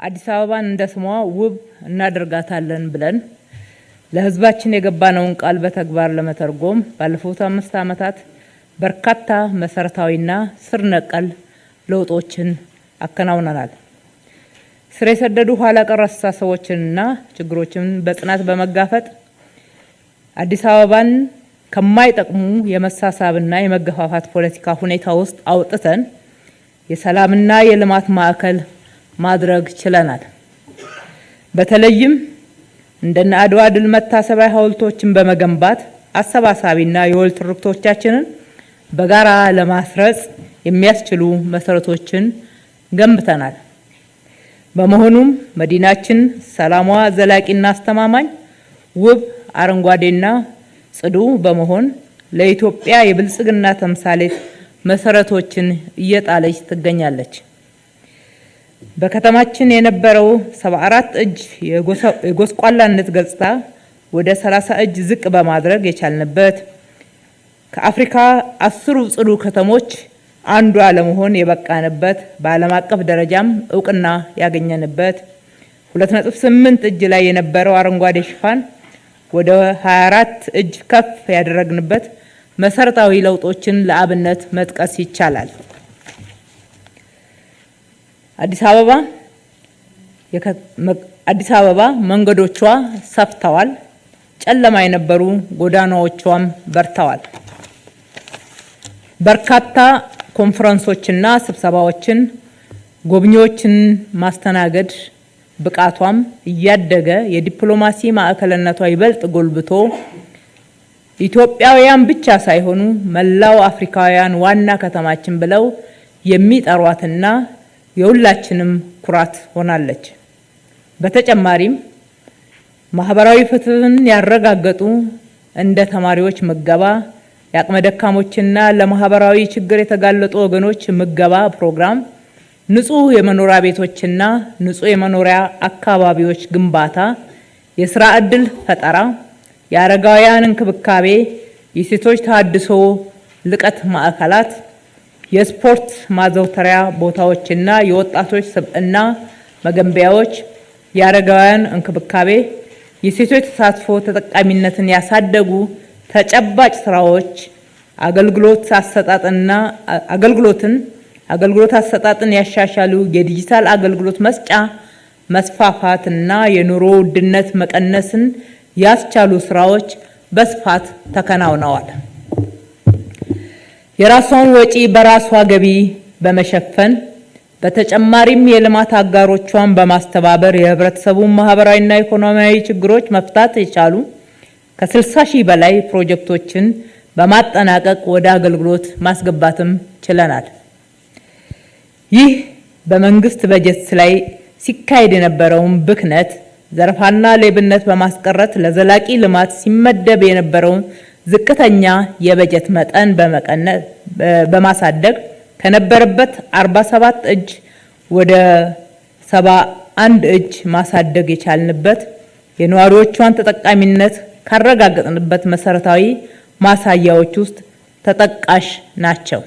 አዲስ አበባን እንደ ስሟ ውብ እናደርጋታለን ብለን ለሕዝባችን የገባነውን ቃል በተግባር ለመተርጎም ባለፉት 5 ዓመታት በርካታ መሰረታዊና ስር ነቀል ለውጦችን አከናውነናል። ስር የሰደዱ ኋላ ቀር አስተሳሰቦችንና ችግሮችን በጽናት በመጋፈጥ አዲስ አበባን ከማይጠቅሙ የመሳሳብና የመገፋፋት ፖለቲካ ሁኔታ ውስጥ አውጥተን የሰላምና የልማት ማዕከል ማድረግ ችለናል። በተለይም እንደነ አድዋ ድል መታሰቢያ ሐውልቶችን በመገንባት አሰባሳቢና የወል ትርክቶቻችንን በጋራ ለማስረጽ የሚያስችሉ መሰረቶችን ገንብተናል። በመሆኑም መዲናችን ሰላሟ ዘላቂና አስተማማኝ፣ ውብ፣ አረንጓዴና ጽዱ በመሆን ለኢትዮጵያ የብልጽግና ተምሳሌት መሰረቶችን እየጣለች ትገኛለች። በከተማችን የነበረው 74 እጅ የጎስቋላነት ገጽታ ወደ 30 እጅ ዝቅ በማድረግ የቻልንበት፣ ከአፍሪካ 10 ጽዱ ከተሞች አንዷ ለመሆን የበቃንበት፣ በዓለም አቀፍ ደረጃም እውቅና ያገኘንበት፣ 2.8 እጅ ላይ የነበረው አረንጓዴ ሽፋን ወደ 24 እጅ ከፍ ያደረግንበት መሰረታዊ ለውጦችን ለአብነት መጥቀስ ይቻላል። አዲስ አበባ መንገዶቿ ሰፍተዋል፣ ጨለማ የነበሩ ጎዳናዎቿም በርተዋል። በርካታ ኮንፈረንሶችና ስብሰባዎችን፣ ጎብኚዎችን ማስተናገድ ብቃቷም እያደገ የዲፕሎማሲ ማዕከልነቷ ይበልጥ ጎልብቶ ኢትዮጵያውያን ብቻ ሳይሆኑ መላው አፍሪካውያን ዋና ከተማችን ብለው የሚጠሯትና የሁላችንም ኩራት ሆናለች። በተጨማሪም ማህበራዊ ፍትህን ያረጋገጡ እንደ ተማሪዎች ምገባ፣ የአቅመ ደካሞችና ለማህበራዊ ችግር የተጋለጡ ወገኖች ምገባ ፕሮግራም፣ ንጹህ የመኖሪያ ቤቶችና ንጹህ የመኖሪያ አካባቢዎች ግንባታ፣ የስራ ዕድል ፈጠራ፣ የአረጋውያን እንክብካቤ፣ የሴቶች ተሃድሶ ልቀት ማዕከላት፣ የስፖርት ማዘውተሪያ ቦታዎችና የወጣቶች ስብዕና መገንቢያዎች፣ የአረጋውያን እንክብካቤ፣ የሴቶች ተሳትፎ ተጠቃሚነትን ያሳደጉ ተጨባጭ ስራዎች፣ አገልግሎት አሰጣጥን ያሻሻሉ የዲጂታል አገልግሎት መስጫ መስፋፋትና የኑሮ ውድነት መቀነስን ያስቻሉ ስራዎች በስፋት ተከናውነዋል። የራሷን ወጪ በራሷ ገቢ በመሸፈን በተጨማሪም የልማት አጋሮቿን በማስተባበር የህብረተሰቡን ማህበራዊና ኢኮኖሚያዊ ችግሮች መፍታት የቻሉ ከ60 ሺህ በላይ ፕሮጀክቶችን በማጠናቀቅ ወደ አገልግሎት ማስገባትም ችለናል። ይህ በመንግስት በጀት ላይ ሲካሄድ የነበረውን ብክነት፣ ዘረፋና ሌብነት በማስቀረት ለዘላቂ ልማት ሲመደብ የነበረውን ዝቅተኛ የበጀት መጠን በማሳደግ ከነበረበት 47 እጅ ወደ 71 እጅ ማሳደግ የቻልንበት የነዋሪዎቿን ተጠቃሚነት ካረጋገጥንበት መሰረታዊ ማሳያዎች ውስጥ ተጠቃሽ ናቸው።